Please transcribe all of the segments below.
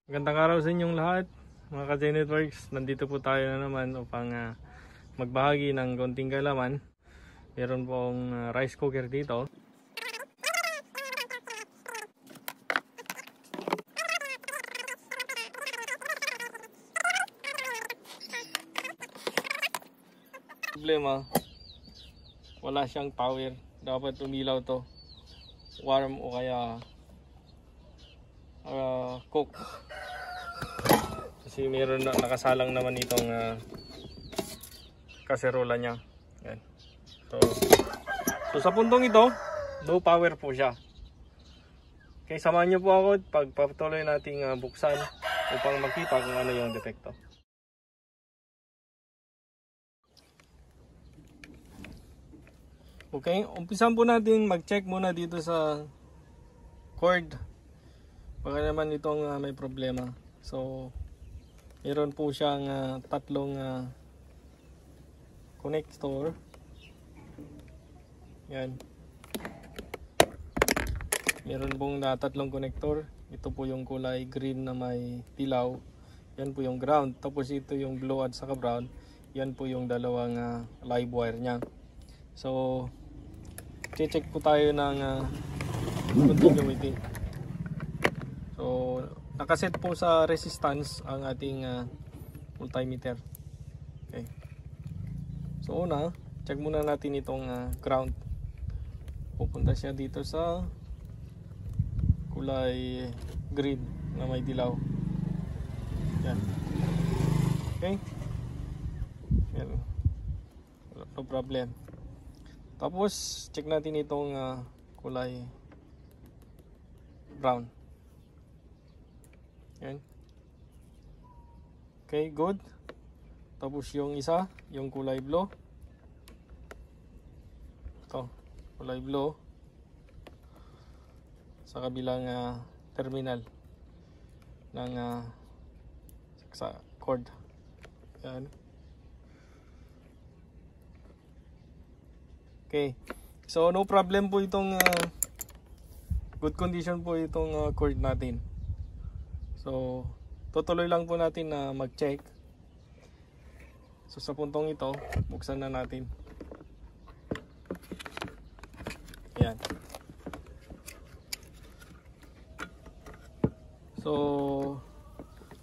Magandang araw sa inyong lahat, mga ka-Zenitworks. Nandito po tayo na naman upang magbahagi ng konting kaalaman. Meron pong rice cooker dito. Problema, wala siyang power. Dapat umilaw to, warm o kaya cook. Kasi meron na nakasalang naman itong kaserola niya. Yan. So sa puntong ito, no power po siya. Okay, samahan niyo po ako pagpatuloy nating buksan upang makita kung ano yung depekto. Okay, umpisan po natin mag-check muna dito sa cord. Baka naman itong may problema. So meron po siyang tatlong connector. Yan. Meron pong tatlong connector. Ito po yung kulay green na may dilaw. Yan po yung ground. Tapos ito yung blue at saka brown. Yan po yung dalawang live wire nya. So check po tayo ng continuity. So nakaset po sa resistance ang ating multimeter. Okay. So una, check muna natin itong ground. Pupunta siya dito sa kulay green na may dilaw. Yan. Okay. Yan. No problem. Tapos check natin itong kulay brown. Yan. Okay, good. Tapos yung isa, yung kulay blue. Ito, kulay blue. Sa kabilang terminal ng sa cord. Yan. Okay. So no problem po itong good condition po itong cord natin. So tutuloy lang po natin na mag-check. So sa puntong ito, buksan na natin. Yan. So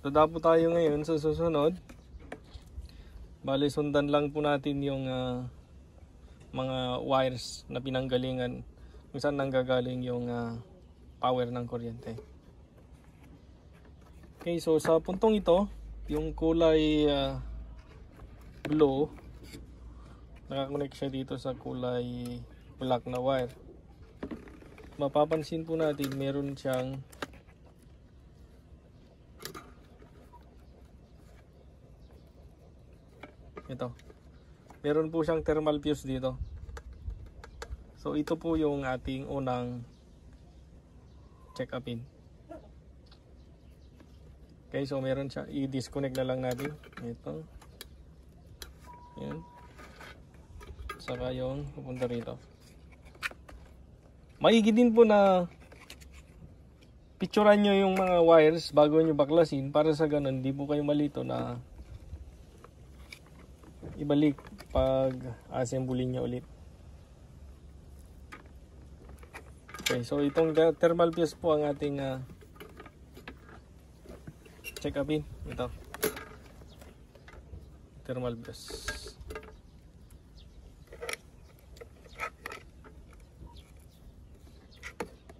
dada po tayo ngayon sa susunod. Bali sundan lang po natin yung mga wires na pinanggalingan kung saan nanggagaling yung power ng kuryente. Okay, so sa puntong ito, yung kulay blue, nakakonect siya dito sa kulay black na wire. Mapapansin po natin meron siyang ito. Meron po siyang thermal fuse dito. So ito po yung ating unang check upin. Okay, so meron siya. I-disconnect na lang natin. Ito. Yan. Saka yung pupunta rito. Maigi din po na picturean nyo yung mga wires bago nyo baklasin para sa ganun, hindi po kayo malito na ibalik pag assembly niya ulit. Okay, so itong thermal fuse po ang ating check upin. Ito, thermal fuse.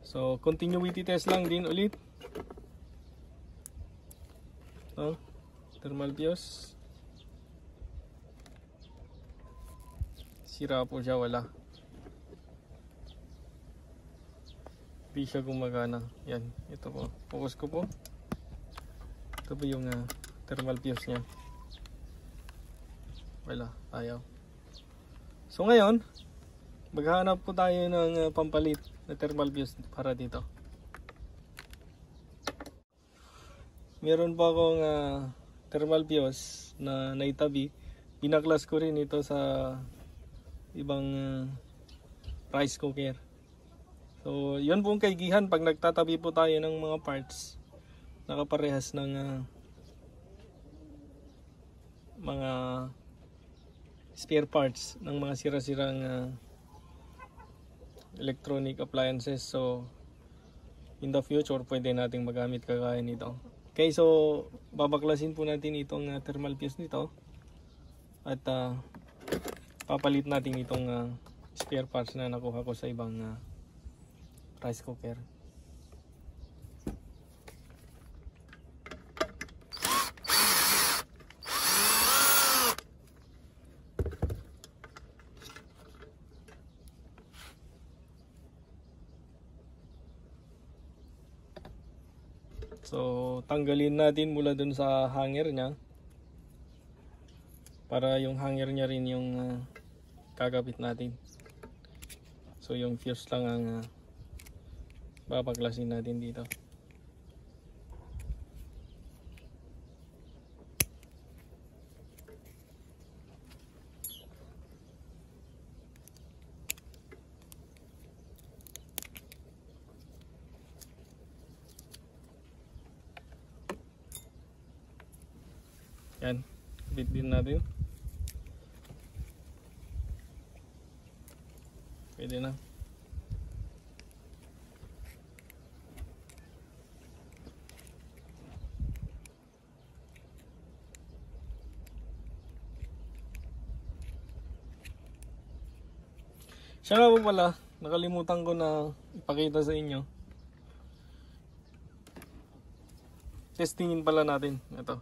So continuity test lang din ulit. So, thermal fuse. Sira po siya, wala. Hindi siya gumagana. Yan, ito po. Focus ko po. Ito po yung thermal fuse nya. Wala, ayaw. So ngayon, maghahanap po tayo ng pampalit na thermal fuse para dito. Meron pa akong thermal fuse na naitabi. Pinaklas ko rin ito sa ibang rice cooker. So yun pong kaigihan pag nagtatabi po tayo ng mga parts nakaparehas ng mga spare parts ng mga sira-sirang electronic appliances. So in the future pwede nating magamit kagaya nito. Okay, so babaklasin po natin itong thermal fuse nito at papalit natin itong spare parts na nakuha ko sa ibang rice cooker. So tanggalin natin mula dun sa hanger nya para yung hanger nya rin yung kakabit natin. So yung fuse lang ang babaklasin natin dito. Yan, kabit din natin. Pwede na. Siya nga po pala, nakalimutan ko na ipakita sa inyo. Testingin pala natin. Ito.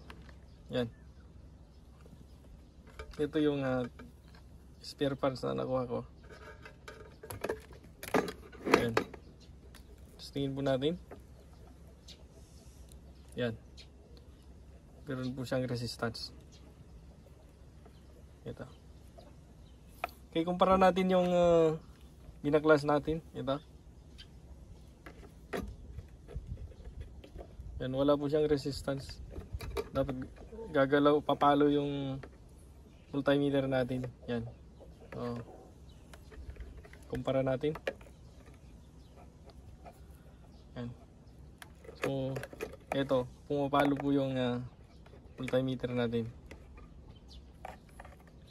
Yan. Ito yung spare parts na nakuha ko. Yan. Testingin po natin. Yan. Meron po siyang resistance. Ito. Okay, kumpara natin yung binaklas natin. Ito. Yan, wala po siyang resistance. Dapat gagalaw, papalo yung multimeter natin. Yan. So, kumpara natin. Yan. So, ito, pumapalo po yung multimeter natin.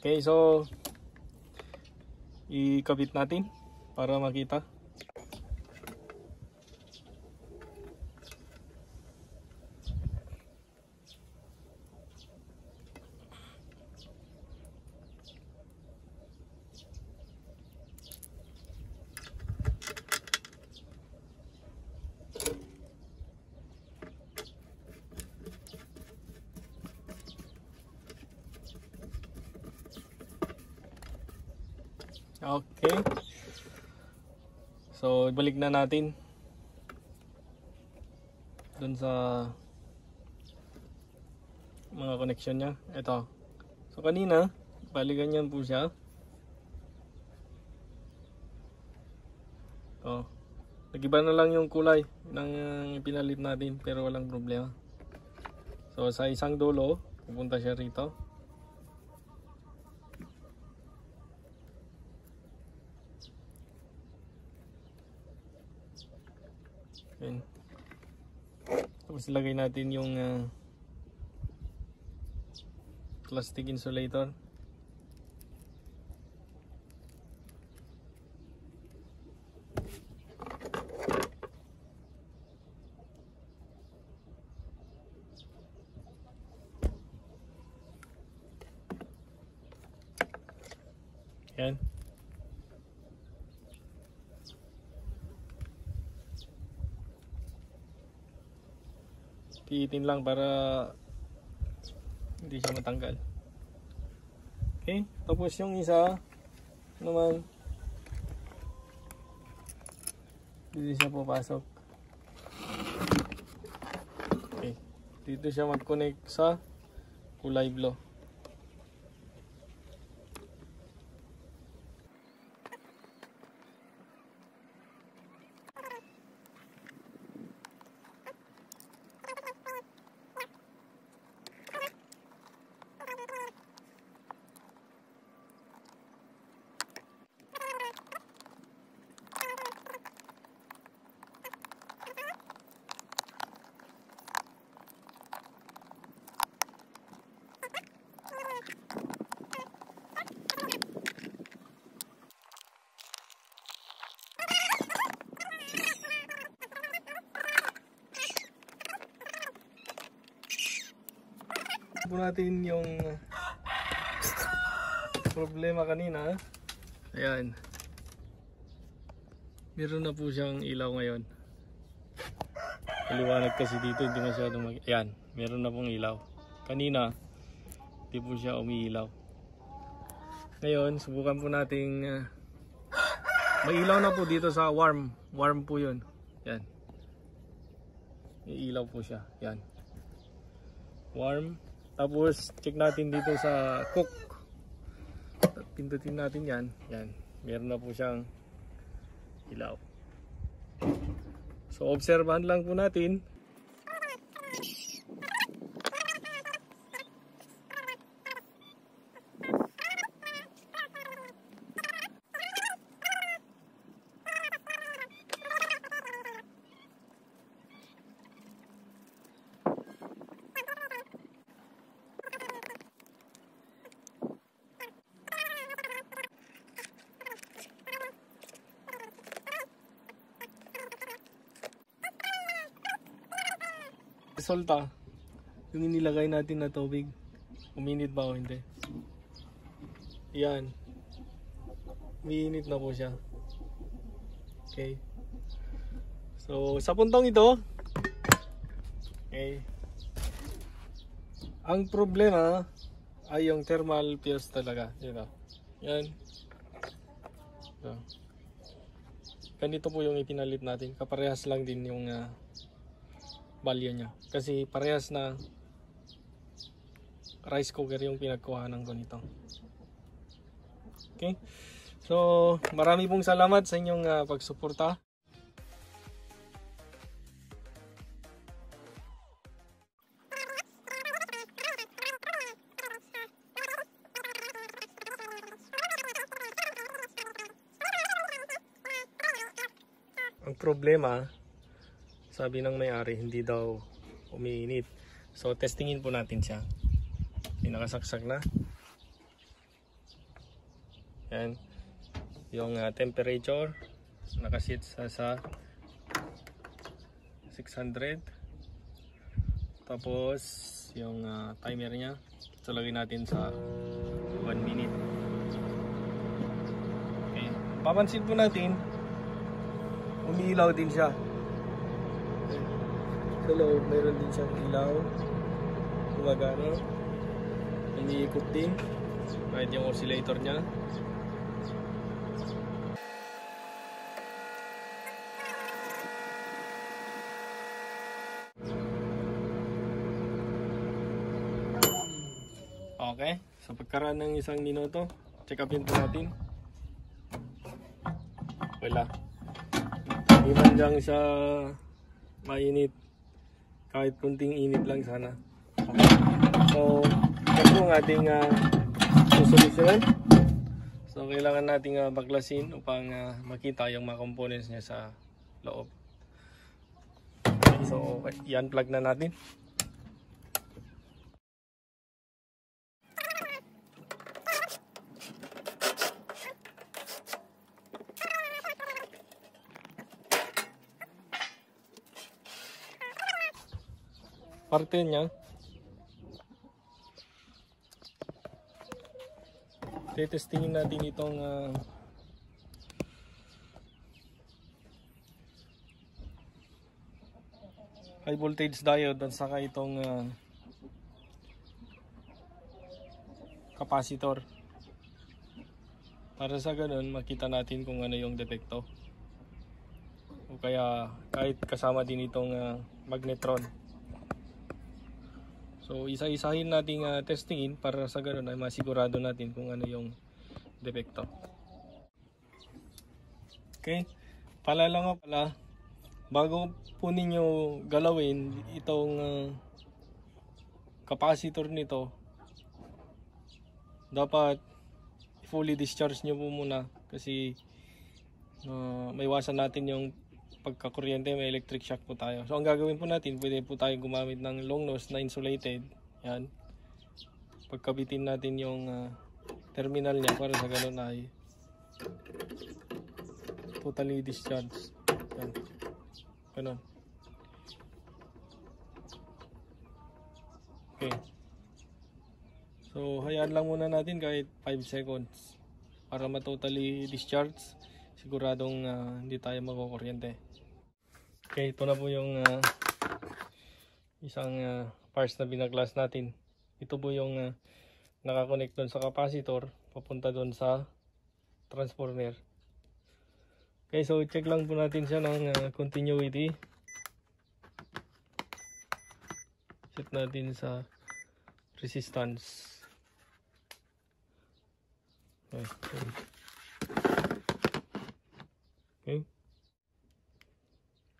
Okay, so ikabit natin para makita. Okay. So, ibalik na natin dun sa mga connection niya. Ito. So, kanina, balikan yan po siya. Oh. Nag-iba na lang yung kulay ng pinalit natin, pero walang problema. So, sa isang dulo, pupunta siya rito. Ayan. Tapos ilagay natin yung plastic insulator. Ayan. Pihitin lang para hindi siya matanggal. Okay, tapos yung isa naman dito siya papasok. Okay, dito siya mag-connect sa kulay blue. po natin yung problema kanina. Ayan. Meron na po siyang ilaw ngayon. Maliwanag kasi dito, hindi masyadong ayan, meron na pong ilaw. Kanina, hindi po siya umiilaw. Ngayon, subukan po nating may ilaw na po dito sa warm. Warm po yun. Yan. May ilaw po siya. Yan. Warm. Tapos, check natin dito sa cook. Pindutin natin yan. Yan. Meron na po siyang ilaw. So, obserbahan lang po natin. Resulta, yung inilagay natin na tubig, uminit ba o hindi? Yan, uminit na po siya. Okay, so sa puntong ito, okay, ang problema ay yung thermal fuse talaga. Yan, so, ganito po yung ipinalit natin, kaparehas lang din yung value niya. Kasi parehas na rice cooker yung pinagkuhanan ko nito. Okay? So, marami pong salamat sa inyong pagsuporta. Ang problema, sabi ng may-ari, hindi daw umiinit. So, testingin po natin siya. Nakasaksak na. Yan. Yung temperature, nakasit sa 600. Tapos, yung timer niya, ito lagay natin sa 1 minute. Okay. Papansin po natin, umiilaw din siya. Sa loob, mayroon din siyang ilaw, gumagana, iniikot din kahit yung oscillator nya. Okay, sa pagkaraan ng 1 minuto, check upin po natin. Wala, hindi man lang siya mainit. Kahit kunting init lang sana. Okay. So, ito po ang ating susolusyonan. So, kailangan nating baklasin upang makita yung mga components niya sa loob. Okay, so, i-unplug na natin. Parte niya, testingin natin itong high voltage diode at saka itong capacitor, para sa ganun makita natin kung ano yung depekto, o kaya kahit kasama din itong magnetron. So, isa-isahin nating testingin para sa ganun ay masigurado natin kung ano yung depekto. Okay, paalala nga pala, bago po ninyo galawin itong capacitor nito, dapat fully discharge nyo po muna kasi maiwasan natin yung pagkakuryente, may electric shock po tayo. So, ang gagawin po natin, pwede po tayo gumamit ng long nose na insulated. Yan. Pagkabitin natin yung terminal niya para sa ganun ay totally discharged. Yan. Ganun. Okay. So hayaan lang muna natin kahit 5 seconds para ma-totally discharge. Siguradong hindi tayo magkukuryente. Okay, ito na po yung isang parts na binaglas natin. Ito po yung nakakonect doon sa capacitor papunta doon sa transformer. Okay, so check lang po natin siya ng continuity. Set natin sa resistance. Okay.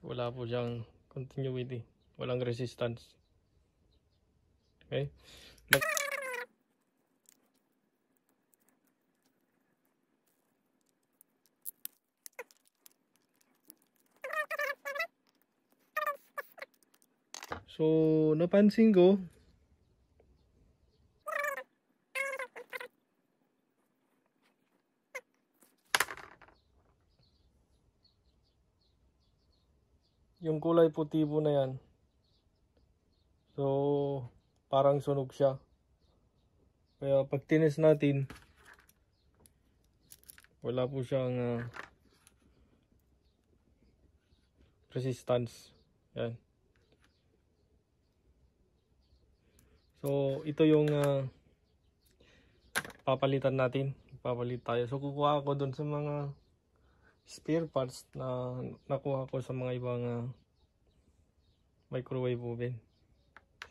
Wala po siyang continuity. Walang resistance. Okay. So, napansin ko, yung kulay puti po na yan. So, parang sunog siya. Kaya pag tinis natin, wala po siyang resistance. Yan. So, ito yung papalitan natin. Papalit tayo. So, kukuha ako dun sa mga spare parts na nakuha ko sa mga ibang microwave oven.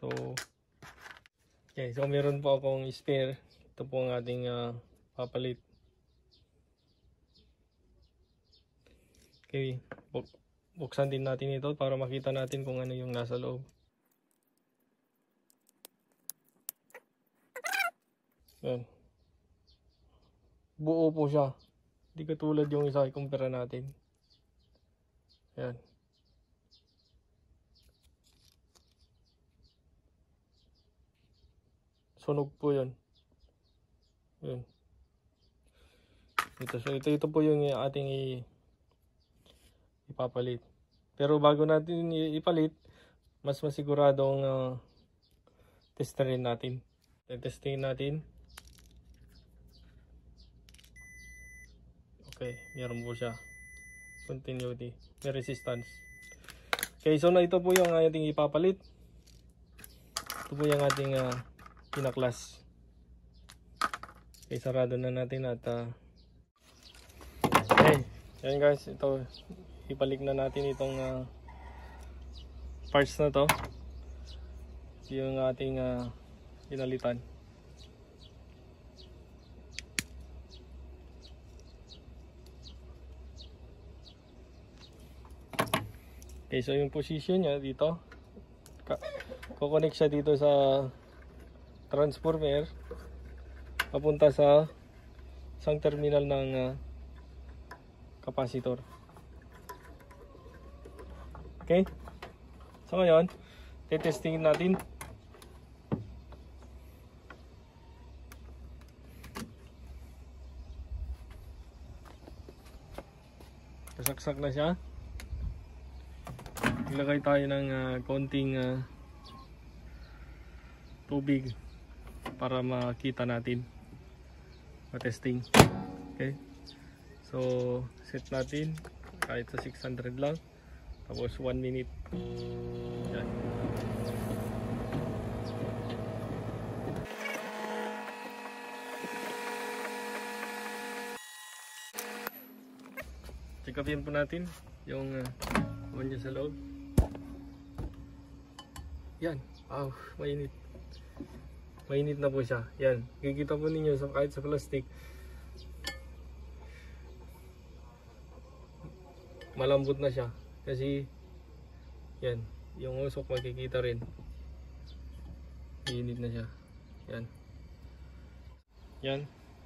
So, okay. So, meron po akong spare. Ito po ang ating papalit. Okay. Buksan din natin ito para makita natin kung ano yung nasa loob. Yan. Buo po siya. Hindi katulad yung isa ikumpara natin. Yan. Sunog po yun. Yan. Ito po yung ating ipapalit. Pero bago natin ipalit, mas masiguradong testerin natin. Testingin natin. Okay, meron po siya. Continuity. May resistance. Okay, so na ito po yung ating ipapalit. Ito po yung ating pinaklas. Okay, sarado na natin at okay, yan guys, ito ipalik na natin itong parts na to. Yung ating pinalitan. Okay, so yung position niya dito, kukonek siya dito sa transformer papunta sa isang terminal ng capacitor. Okay, so ngayon testingin natin. Kasaksak na siya. Ilagay tayo ng konting tubig para makita natin, matesting. Okay, so set natin kahit sa 600 lang, tapos 1 minute. Yan. Check upin po natin yung niya sa loob. Yan. Wow, mainit. Mainit na po siya. Yan. Kikita po ninyo kahit sa plastic. Malambot na siya. Kasi yan. Yung usok makikita rin. Mainit na siya. Yan. Yan.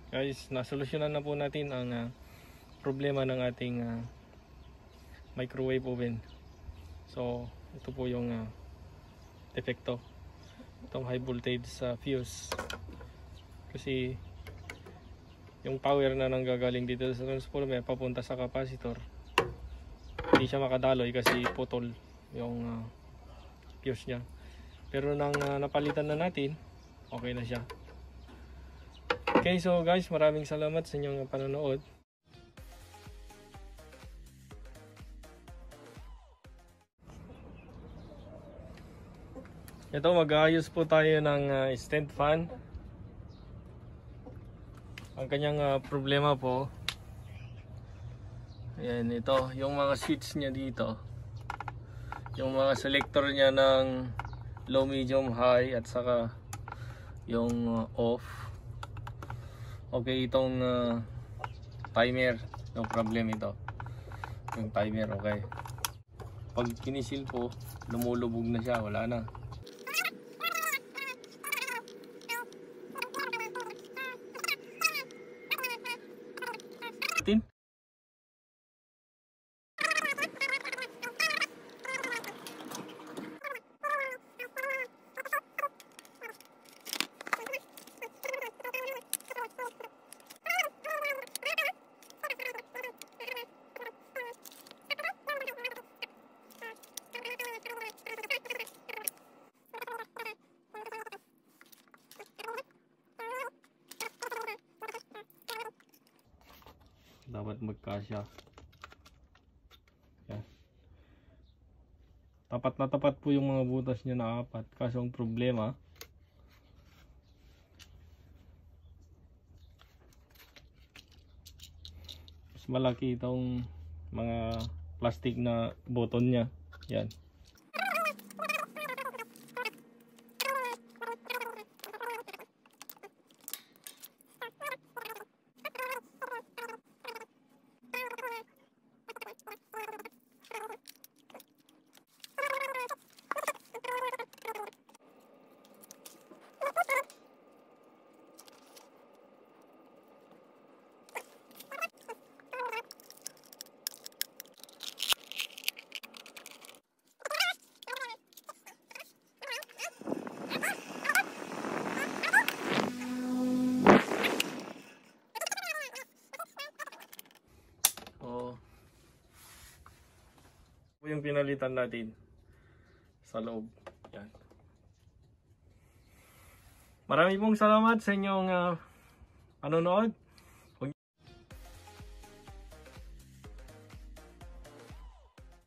Guys, nasolusyonan na po natin ang problema ng ating microwave oven. So, ito po yung defecto, itong high voltage sa fuse, kasi yung power na nanggagaling dito sa transformer papunta sa capacitor, hindi siya makadaloy kasi putol yung fuse nya. Pero nang napalitan na natin, okay na siya. Okay, so guys, maraming salamat sa inyong panonood. Ito, mag-aayos po tayo ng stand fan. Ang kanyang problema po, ayan, ito, yung mga switch niya dito, yung mga selector niya ng low, medium, high, at saka yung off. Okay, itong timer, yung problem ito, yung timer. Okay, pag kinisil po, lumulubog na siya, wala na. Dapat magkasya. Yan. Tapat na tapat po yung mga butas niya na 4. Kaso ang problema, mas malaki itong mga plastic na button niya. Yan. Yung pinalitan natin sa loob. Yan. Maraming pong salamat sa inyong panonood.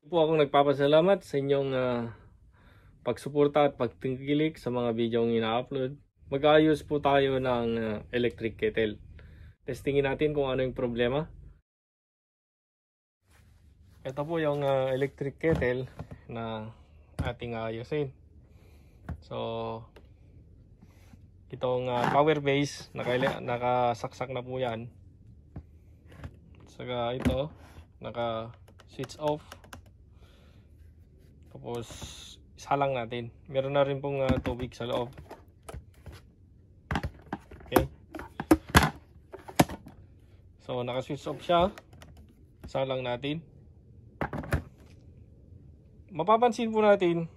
Po akong nagpapasalamat sa inyong pagsuporta at pagtangkilik sa mga video ng ina-upload. Mag-ayos po tayo ng electric kettle. Testingin natin kung ano yung problema. Ito po yung electric kettle na ating ayusin. So, itong power base, nakasaksak na po yan. Saka ito, naka-switch off. Tapos, isa lang natin. Meron na rin pong tubig sa loob. Okay. So, naka-switch off siya. Isa lang natin. Mapapansin po natin,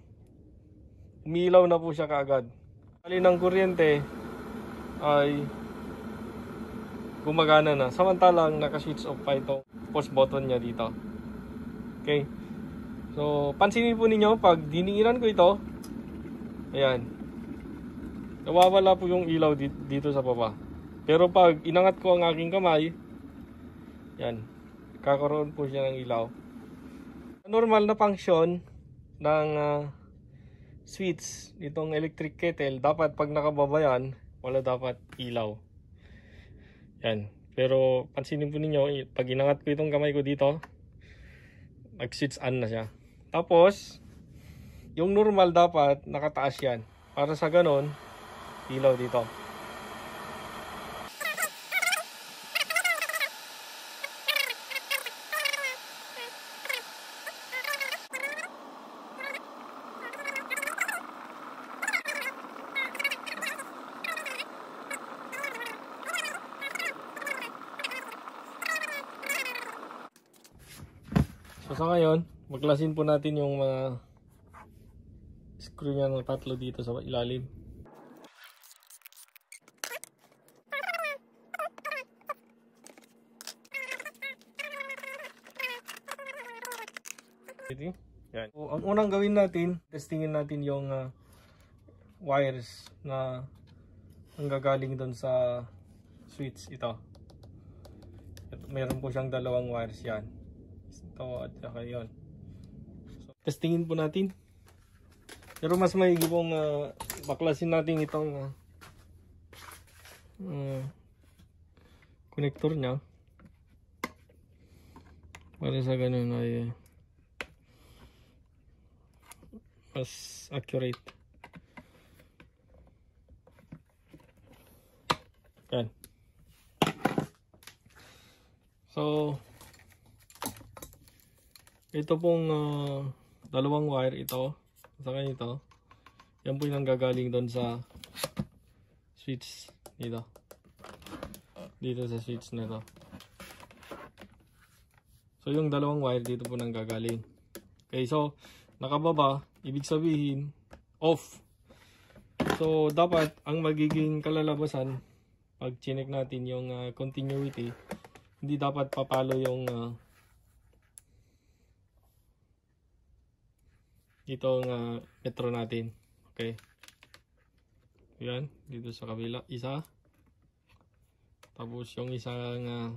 umilaw na po siya kaagad. Alin ng kuryente ay gumagana na. Samantalang naka-switch off pa itong pause button niya dito. Okay. So, pansinin po ninyo, pag diniinan ko ito, ayan, nawawala po yung ilaw dito sa baba. Pero pag inangat ko ang aking kamay, yan, kakaroon po siya ng ilaw. Normal na function ng switch nitong electric kettle, dapat pag nakababa yan, wala dapat ilaw. Yan. Pero pansinin po ninyo, pag inangat ko itong kamay ko dito, nag-switch on na siya. Tapos, yung normal dapat nakataas yan. Para sa ganon, ilaw dito. So sa ngayon, maklasin po natin yung mga screw niya ng 3 dito sa ilalim. Yan. So, ang unang gawin natin, testingin natin yung wires na nanggagaling doon sa switch ito. Meron po siyang dalawang wires yan. Ito at saka yun. So, testingin po natin. Pero mas maigi pong baklasin natin itong connector niya. Para sa ganun ay mas accurate. Yan. So, ito pong dalawang wire ito. Saka ito. Yan po yung nanggagaling doon sa switch dito. Dito sa switch na ito. So, yung dalawang wire dito po nanggagaling. Okay, so, nakababa, ibig sabihin, off. So, dapat, ang magiging kalalabasan, pag chinek natin yung continuity, hindi dapat papalo yung itong metro natin. Okay. Yan, dito sa kabila, isa. Tapos yung isang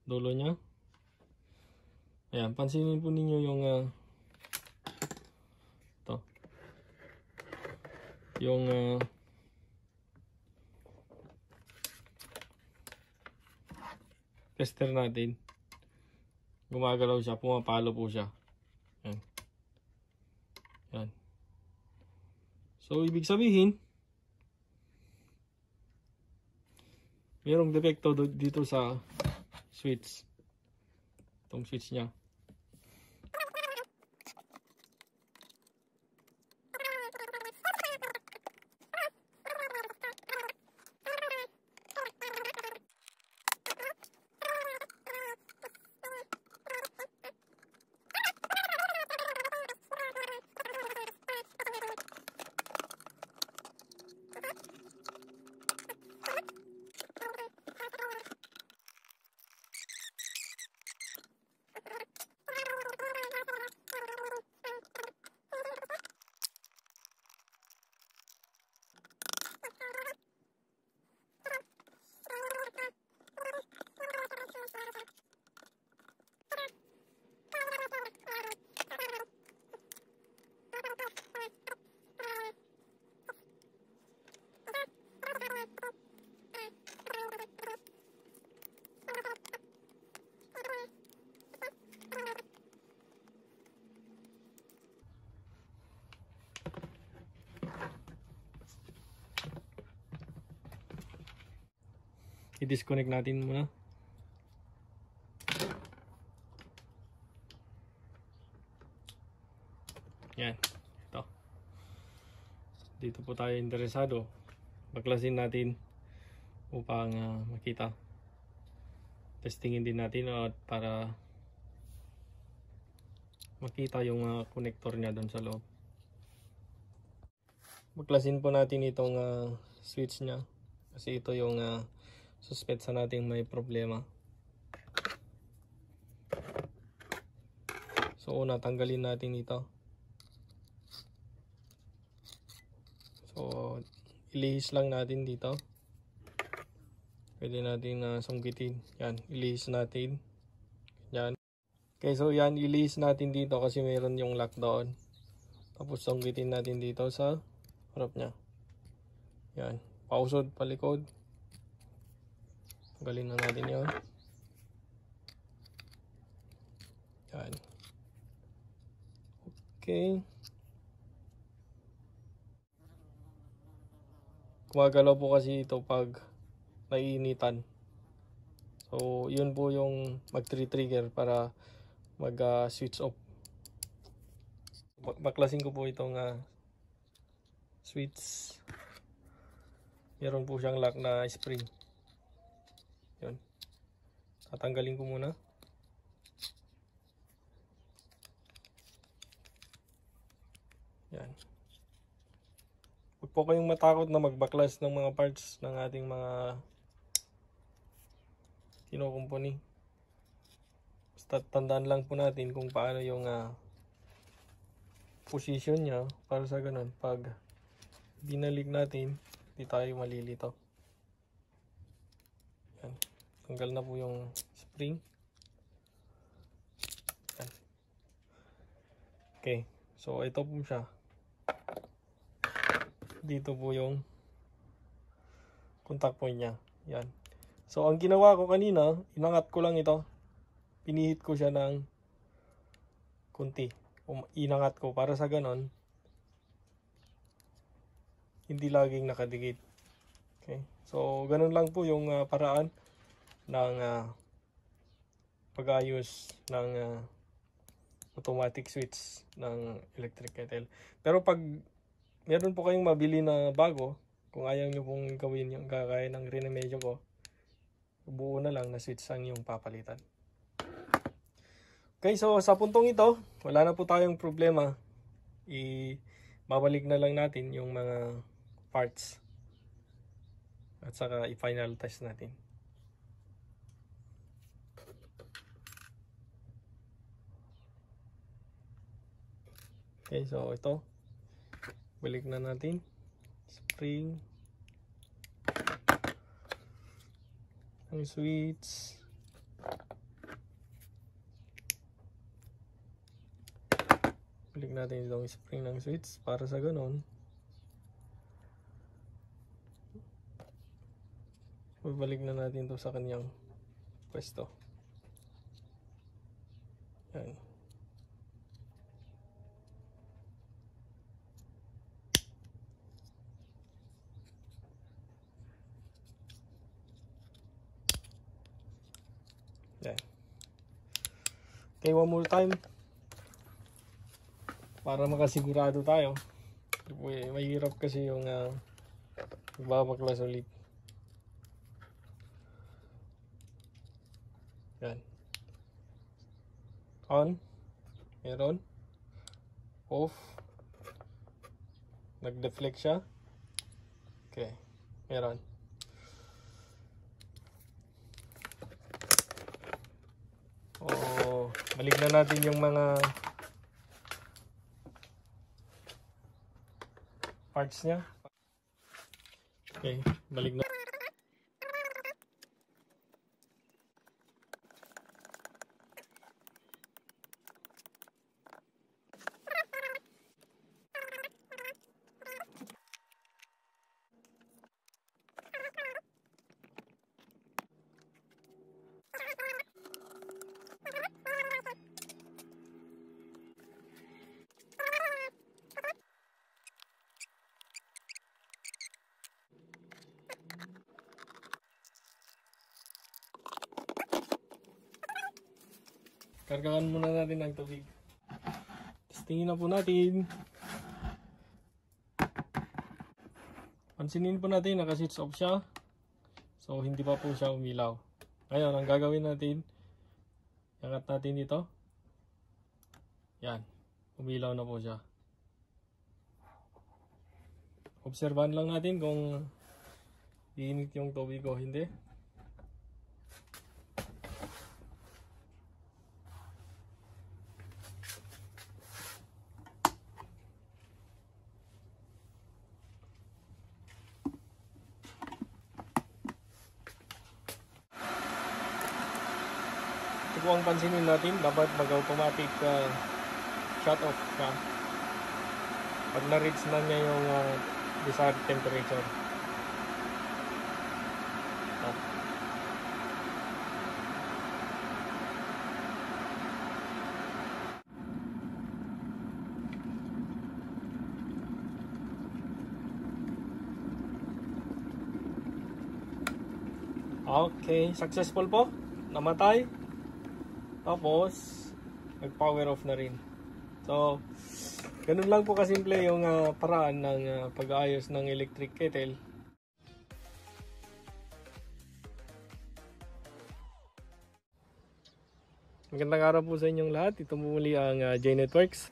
dulo niya. Ayan, pansinin po ninyo yung ito. Yung tester natin. Gumagalaw siya, pumapalo po siya. Ayan. Ayan. So, ibig sabihin, mayroong defecto dito sa switch. Itong switch niya. I-disconnect natin muna. Yan. Ito. Dito po tayo interesado. Baklasin natin upang makita. Testingin din natin at para makita yung connector niya doon sa loob. Baklasin po natin itong switch niya. Kasi ito yung suspect sa nating may problema. So una, tanggalin natin ito. So ilihis lang natin dito. Pwede natin sungkitin. Yan, ilihis natin. Yan. Okay, so yan, ilihis natin dito kasi mayroon yung lock doon. Tapos sungkitin natin dito sa harap niya. Yan, pausod, palikod. Tanggalin na natin yun. Yan. Okay. Gumagalaw po kasi ito pag naiinitan. So, yun po yung mag-trigger para mag-switch off. Baklasin ko po itong switch. Meron po siyang lock na spring. Yun. Tatanggalin ko muna. Yan. Huwag po kayong matakot na magbaklas ng mga parts ng ating mga kinukumpuni. Basta tandaan lang po natin kung paano yung position niya para sa ganun. Pag binalik natin, hindi tayo malilito. tanggal na po yung spring. Yan. Okay, so ito po siya. Dito po yung contact point niya. Yan. So ang ginawa ko kanina, inangat ko lang ito. Pinihit ko siya ng kunti. Inangat ko para sa ganon hindi laging nakadikit. Okay. So ganun lang po yung paraan ng pag-ayos ng automatic switch ng electric kettle. Pero pag meron po kayong mabili na bago, kung ayaw nyo pong gawin yung kagaya ng rinemedyo ko, buo na lang na switch ang yung papalitan. Okay, so sa puntong ito, wala na po tayong problema. Babalik na lang natin yung mga parts at saka i-final test natin. Okay, so ito, balik na natin. Spring, ang switch, balik natin itong spring ng switch para sa ganon babalik na natin to sa kanyang pwesto. Yan. Yan. Okay, one more time para makasigurado tayo. Mahirap kasi yung magbabaklas ulit. Yan. On. Meron. Off. Nag-deflect siya. Okay. Meron. Balik na natin yung mga parts niya. Okay. Balik na. Kargahan muna natin ng tubig. Testingin na po natin. Pansinin po natin, naka-switch off siya. So, hindi pa po siya umilaw. Ngayon, ang gagawin natin, iangat natin dito. Yan. Umilaw na po siya. Obserbahan lang natin kung iinit yung tubig o hindi. Ito po ang pansinin natin, dapat mag-automatic shut off siya pag na-reach na niya yung desired temperature. Okay, successful po. Namatay. Tapos, nag-power off na rin. So, ganun lang po kasimple yung paraan ng pag-aayos ng electric kettle. Magandang araw po sa inyong lahat. Ito muli ang J-Networks.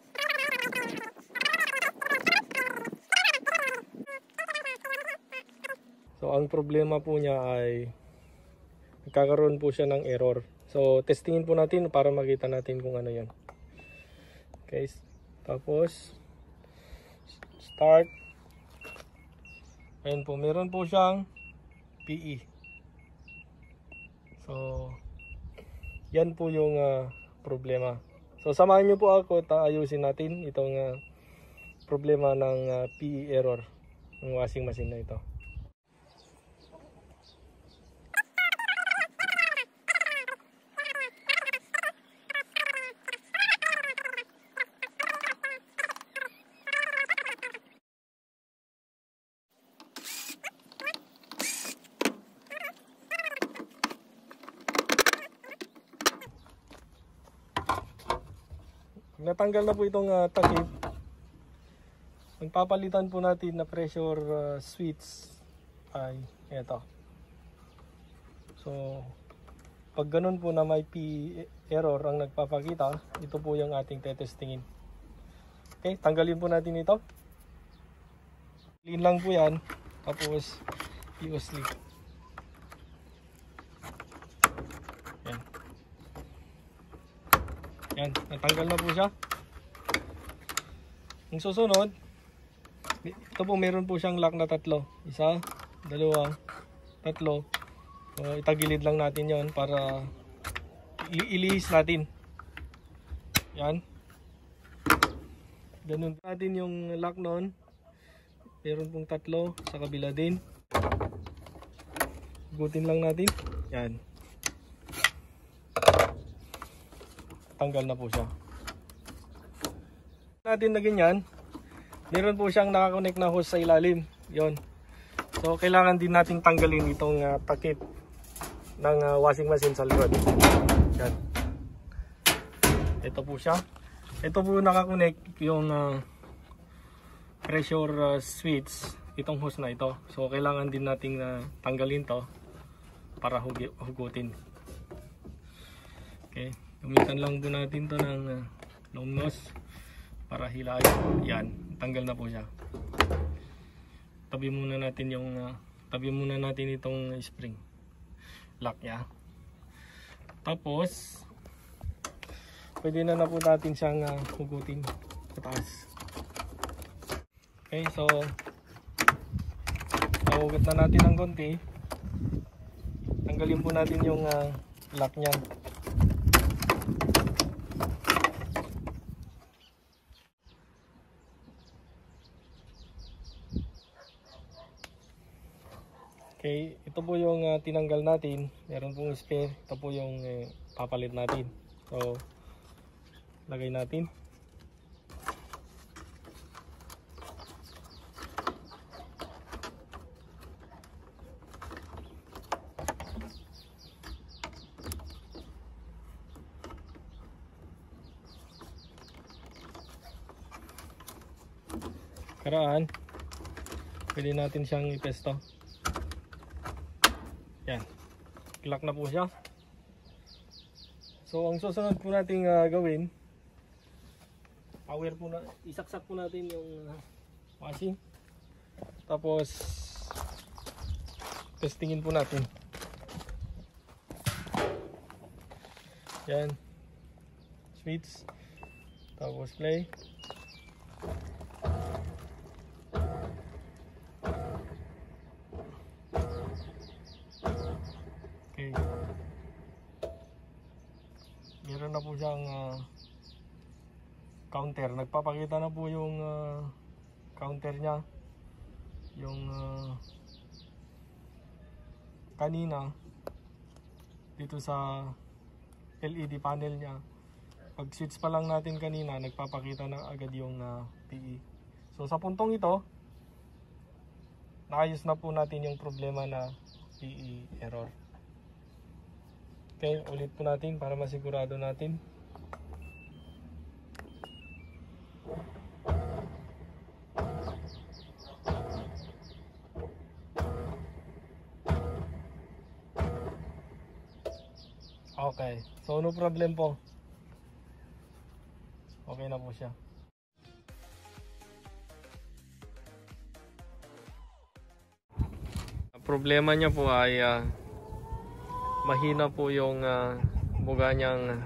So, ang problema po niya ay nagkakaroon po siya ng error. So, testingin po natin para makita natin kung ano yun. Okay, tapos start. Ayun po, meron po siyang PE. So yan po yung problema. So samahan nyo po ako at ayusin natin itong problema ng PE error ng washing machine na ito. Natanggal na po itong takip. Magpapalitan po natin na pressure switch ay ito. So pag ganun po na may P error ang nagpapakita, ito po yung ating tetestingin. Okay, tanggalin po natin ito. Clean lang po yan. Tapos i-sleep. Yan. Yan, natanggal na po siya. Ang susunod, ito po meron po siyang lock na tatlo. Isa, dalawa, tatlo. So, itagilid lang natin yon para ilihis natin. Yan. Ganun natin yung lock noon. Meron pong tatlo sa kabila din. Gutin lang natin. Yan. Tanggal na po siya. Natin na ganyan. Meron po siyang nakakonect na hose sa ilalim. Yon. So kailangan din nating tanggalin itong takip ng washing machine sa likod. Yan. Ito po siya. Ito po nakakonect yung pressure switch, itong hose na ito. So kailangan din nating tanggalin to para hugutin. Okay. Gamitan lang po natin to ng long nose para hilahin. Yan, tanggal na po siya. Tabi muna natin itong spring lock niya. Tapos pwede na po natin siyang hugutin sa taas. Okay, so nahugot na natin ng konti. Tanggalin po natin yung lock niya. Okay, ito po yung tinanggal natin. Meron pong spare. Ito po yung papalit natin. So, lagay natin. Karaan, pwede natin siyang ipesto. Yan, lock na po siya. So ang susunod po nating gawin, power po na, isaksak po natin yung washing. Tapos testingin po natin. Yan, switch, tapos play. Okay. Meron na po siyang counter. Nagpapakita na po yung counter niya. Yung kanina dito sa LED panel niya. Pag switch pa lang natin kanina, nagpapakita na agad yung PE. So sa puntong ito, naayos na po natin yung problema na PE error. Okay, ulit po natin para masigurado natin. Okay, so no problem po. Okay na po siya. Ang problema niya po ay mahina po yung buga niyang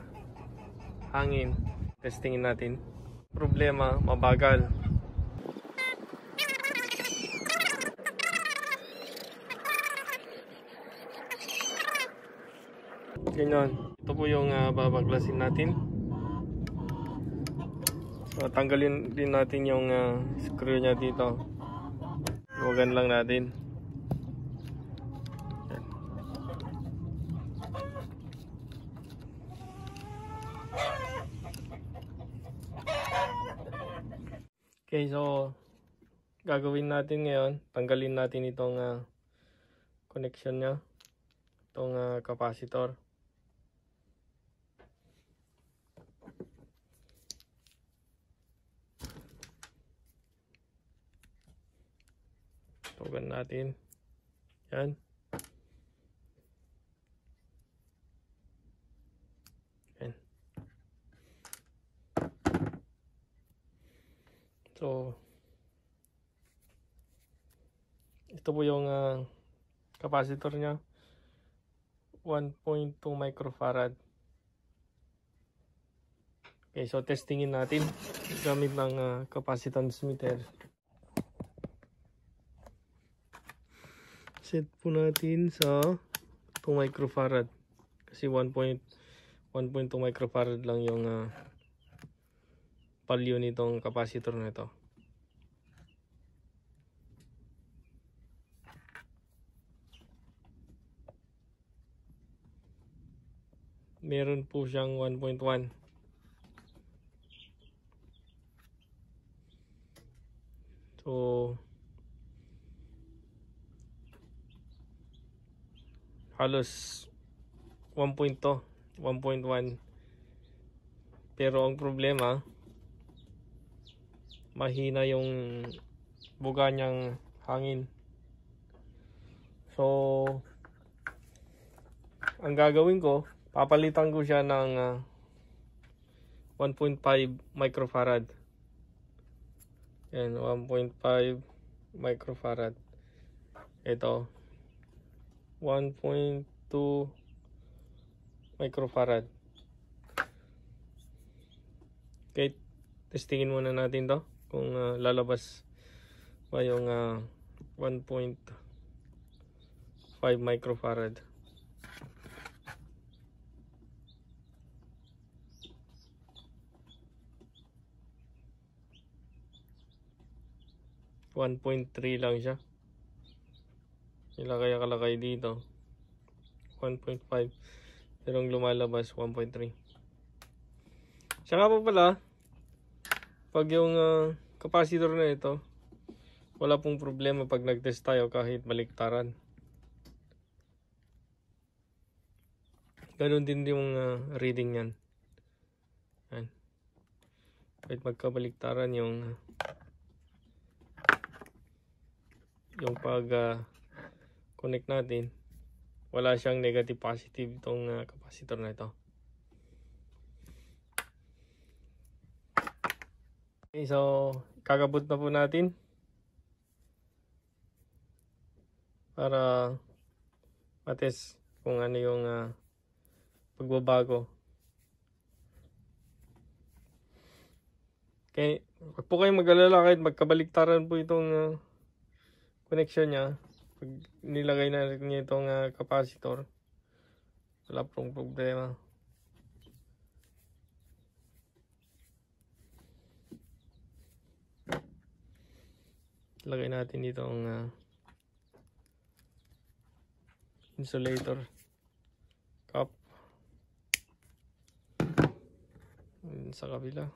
hangin. Testingin natin. Problema, mabagal. Ganyan. Ito po yung babaklasin natin. So, tanggalin din natin yung screw nya dito. Huwagan lang natin. Okay, so gagawin natin ngayon, tanggalin natin itong connection nya, itong capacitor. Tugan natin. Yan. Yan. So, ito po yung capacitor nya. 1.2 microfarad. Okay, so testingin natin gamit ng capacitance meter. Set po natin sa 2 microfarad kasi 1.2 microfarad lang yung value nitong capacitor na ito. Meron po siyang 1.1. So halos 1.1. Pero ang problema, mahina yung buga niyang hangin. So ang gagawin ko, papalitan ko siya ng 1.5 microfarad. Yan, 1.5 microfarad. Ito 1.2 microfarad. Okay, testingin muna natin to kung lalabas ba yung 1.5 microfarad. .3 lang siya. Ilagay kalakay dito 1.5, pero ang lumalabas 1.3. Saka po pala, pag yung capacitor na ito, wala pong problema pag nag-test tayo kahit baliktaran. Ganun din yung reading yan. Yan. Kahit magkabaliktaran yung pag connect natin, wala siyang negative positive itong capacitor na ito. Okay, so kakabot na po natin para matest kung ano yung pagbabago. Okay, wag po kayong mag-alala kahit magkabaliktaran po itong connection niya. Pag nilagay na niya itong capacitor, wala pong problema. Lagay natin dito ang insulator cup sa kabila.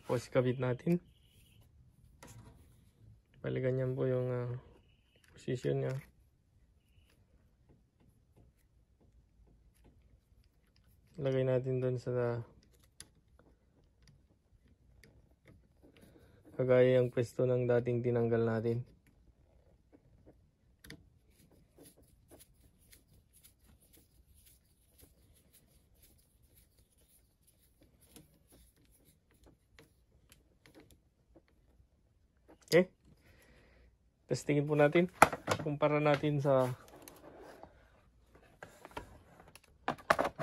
Tapos kabit natin. Bali ganyan po yung position niya. Lagay natin doon sa kagaya yung pwesto ng dating tinanggal natin. Okay, testingin po natin, kumpara natin sa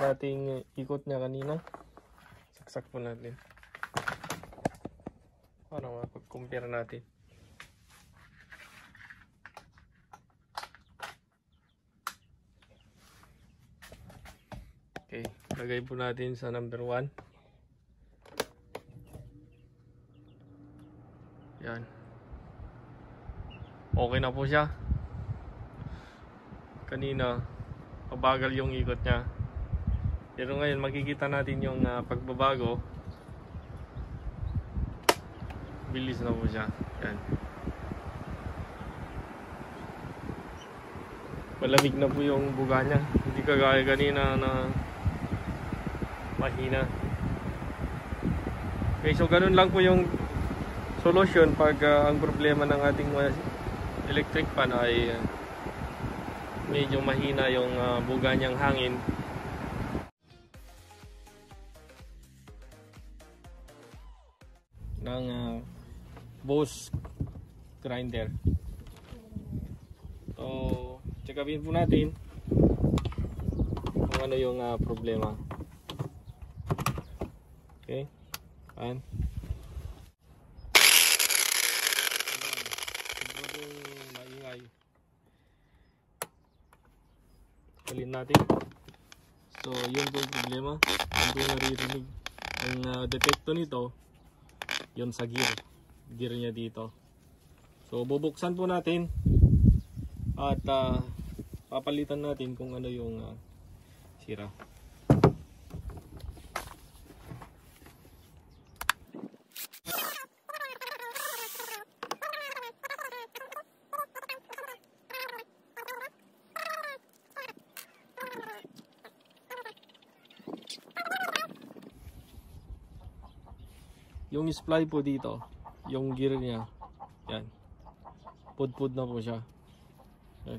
dating ikot niya kanina. Saksak po natin para mapag-compare natin. Okay, lagay po natin sa number 1. Yan. Okay na po siya. Kanina pabagal yung ikot niya. Pero ngayon makikita natin yung pagbabago. Bilis na po siya. Yan. Malamig na po yung buga niya. Hindi kagaya kanina na mahina. Okay, so ganun lang po yung solusyon pag ang problema ng ating electric fan ay medyo mahina yung buga niyang hangin. Ng Bose grinder. So, check upin po natin kung ano yung problema. Okay, and sobrang maingay. Kalin natin. So, yun po yung problema. Yun po yung naririnig. Ang depekto nito yun sa gear niya dito. So bubuksan po natin at papalitan natin kung ano yung sira. Yung splay po dito, yung gear niya, yan, pud-pud na po siya. Yan.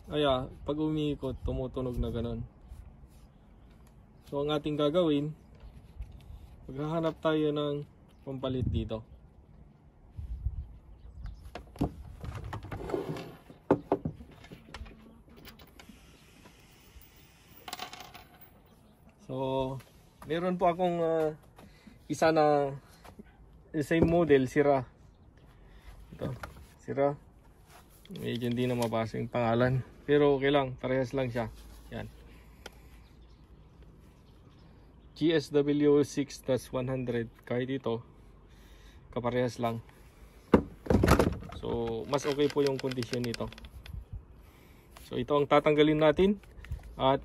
Kaya, pag umiikot, tumutunog na ganun. So, ang ating gagawin, maghahanap tayo ng pampalit dito. So, meron po akong isa na same model, sira. Ito, sira. Medyo hindi na mabasa yung pangalan. Pero okay lang, parehas lang siya. Yan. GSW 6-100. Kahit ito, kaparehas lang. So, mas okay po yung kondisyon nito. So, ito ang tatanggalin natin at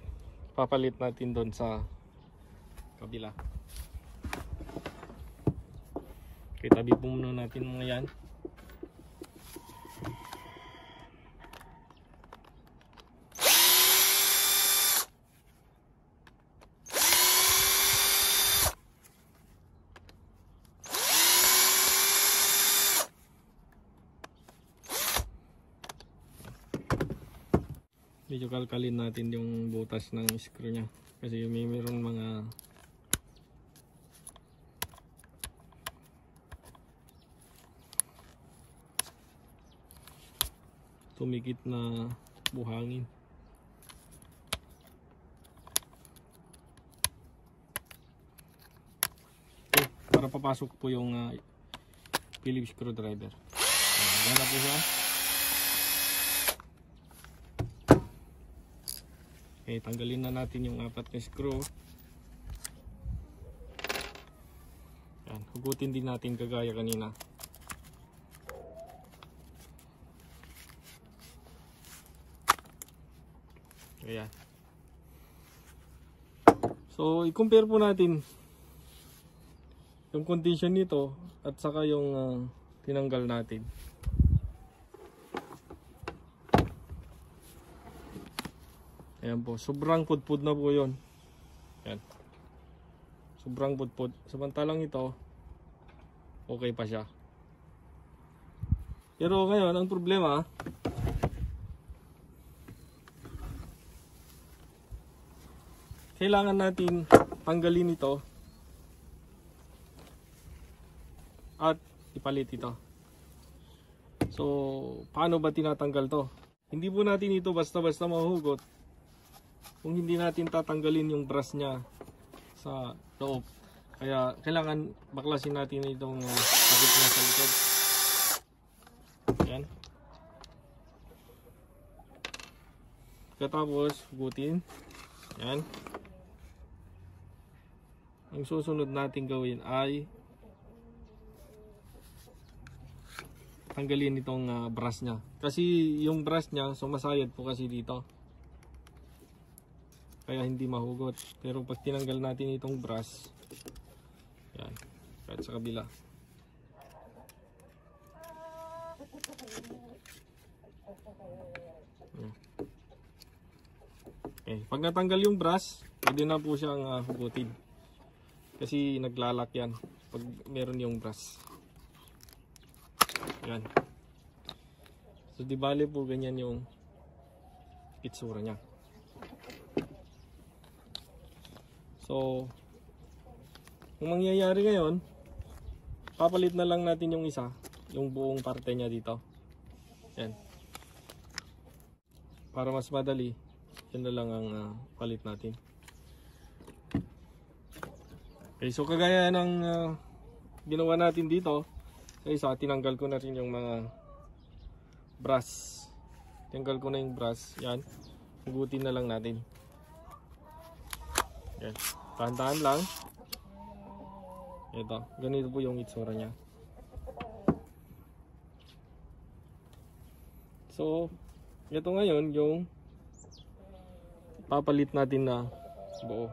papalit natin doon sa kabila. Okay, tabi po muna natin mga yan. Medyo kalkalin natin yung butas ng screw nya kasi mayroon mga tumikit na buhangin. Okay, para papasok po yung Phillips screwdriver. Gana po siya. Okay, tanggalin na natin yung 4 na screw. Yan, hugutin din natin kagaya kanina. Ayan. So, i-compare po natin yung condition nito at saka yung tinanggal natin. Ayan po, sobrang pudpud na po yun. Ayan. Sobrang pudpud. Samantalang ito, okay pa siya. Pero ngayon, ang problema, kailangan natin tanggalin ito at ipalit ito. So, paano ba tinatanggal to? Hindi po natin ito basta-basta mahugot kung hindi natin tatanggalin yung brass nya sa loob. Kaya kailangan baklasin natin itong takip niya sa likod. Yan. Katapos hugutin. Yan. Ang susunod natin gawin ay tanggalin itong brush niya. Kasi yung brush niya sumasayad po kasi dito. Kaya hindi mahugot. Pero pag tinanggal natin itong brush, yan, kahit sa kabila. Okay, pag natanggal yung brush, pwede na po siyang hugutin. Kasi naglalak yan pag meron yung brush. Yan. So di bale po ganyan yung itsura niya. So ang mangyayari ngayon, papalit na lang natin yung isa, yung buong parte niya dito. Yan. Para mas madali, yan na lang ang palit natin. Okay, so kagaya ng ginawa natin dito, sa isa, tinanggal ko na rin yung mga brush. Tinanggal ko na yung brush, yan. Hugutin na lang natin. Yan. Tahan-tahan lang. Ito, ganito po yung itsura niya. So, ito ngayon yung papalit natin na buo.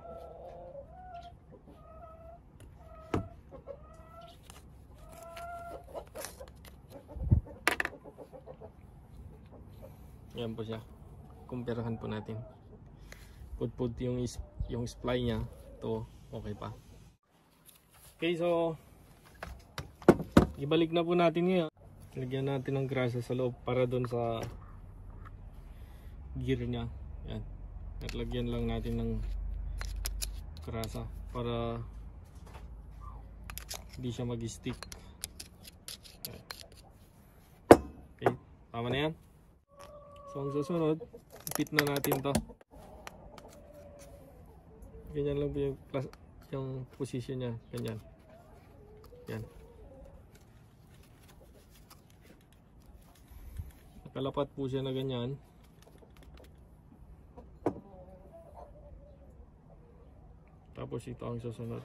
Yan po siya. Kumpirahan po natin. Put yung spline niya. Ito, okay pa. Okay, so ibalik na po natin ngayon. Lagyan natin ng grasa sa loob para doon sa gear niya. Yan. At lagyan lang natin ng grasa para hindi siya mag-stick. Okay, tama na yan. So ang susunod, ipit na natin to. Ganyan lang po yung position niya, ganyan. Yan. Nakalapat po siya na ganyan. Tapos ito ang susunod.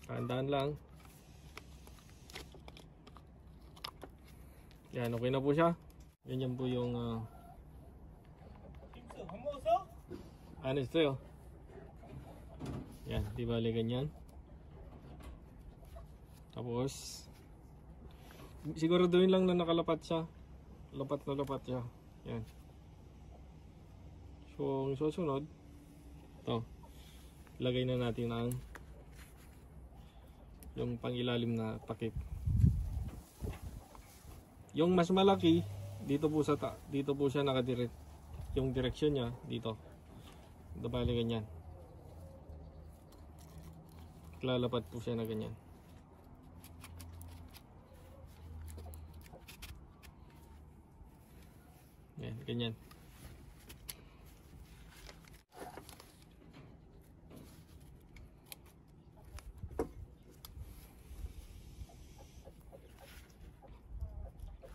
Tandaan lang. Yan, okay na po siya. Ganyan po yung ano ito yun? Yan, di bali ganyan. Tapos siguraduhin lang na nakalapat siya. Lapat na lapat siya. Yan. So, ang susunod, ito, lagay na natin ang yung pangilalim na takip. Yung mas malaki, dito po siya nakadirect. Yung direksyon niya dito. Bali ganyan. Lalapat po siya na ganyan. Yan, ganyan.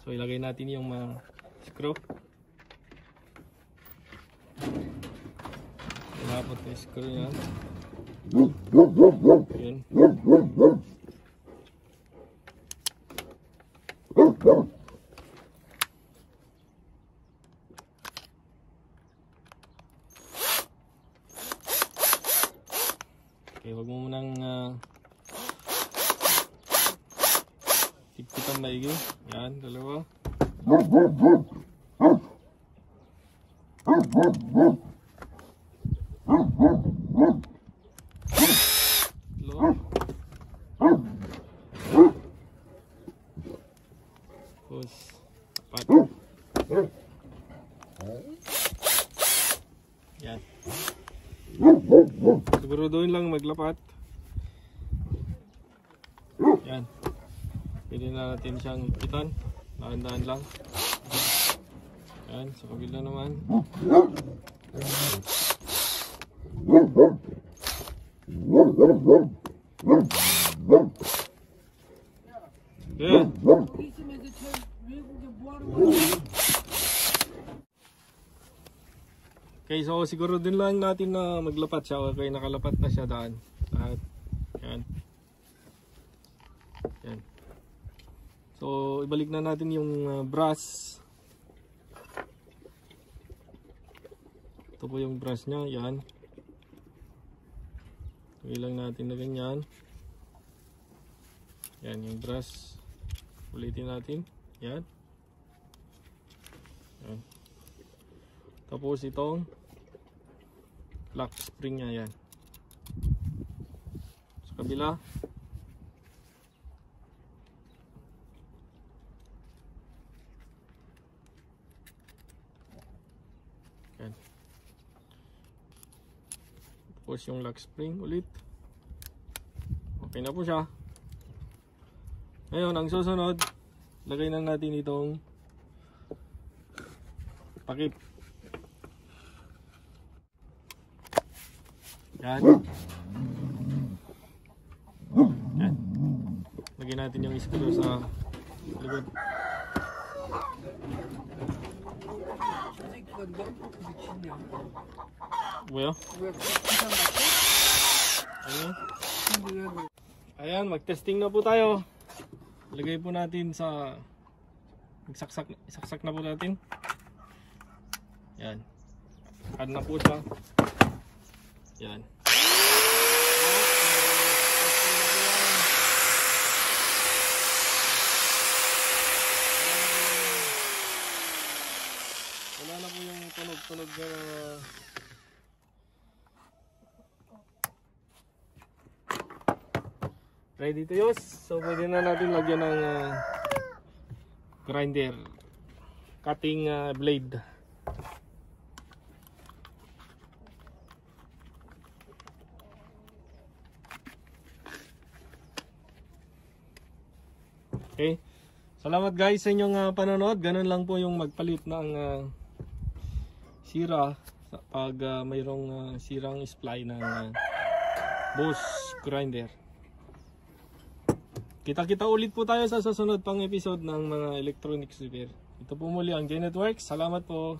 So ilagay natin yung screw. Ilapot yung screw yan. Yan. Okay, wag mo munang tigpitan maigi. Yan, dalawa. Tapos apat. Yan. Siguraduhin lang maglapat. Yan. Pwede na natin siyang ipitan. Dahan-dahan lang. Yan, sa kabila naman. Yeah. Okay, so siguro din lang natin na maglapat siya. Okay, nakalapat na siya daan. Lahat. Yan. Yan. So, ibalik na natin yung brush. Ito po yung brush niya. Yan. Ilang natin na ganyan. Yan yung brush. Ulitin natin. Yan. Yan. Tapos itong lock spring niya, yan. Sa kabila. Yan. Tapos yung lock spring ulit. Okay na po siya. Ngayon, ang susunod, lagay na natin itong takip. Yan. Yan. Lagyan natin yung screw sa likod. Well, ayan, mag-testing na po tayo. Lagay po natin sa isaksak na po natin. Yan. Add na po siya. Yan. Wala na po yung tunog-tunog na ready to use. So pwede na natin lagyan ng grinder, cutting blade. Okay. Salamat guys sa inyong panonood. Ganun lang po yung magpalit ng sira pag mayroong sirang spline ng Bosch grinder. Kita-kita ulit po tayo sa susunod pang episode ng mga electronics repair. Ito po muli ang J-Networks. Salamat po.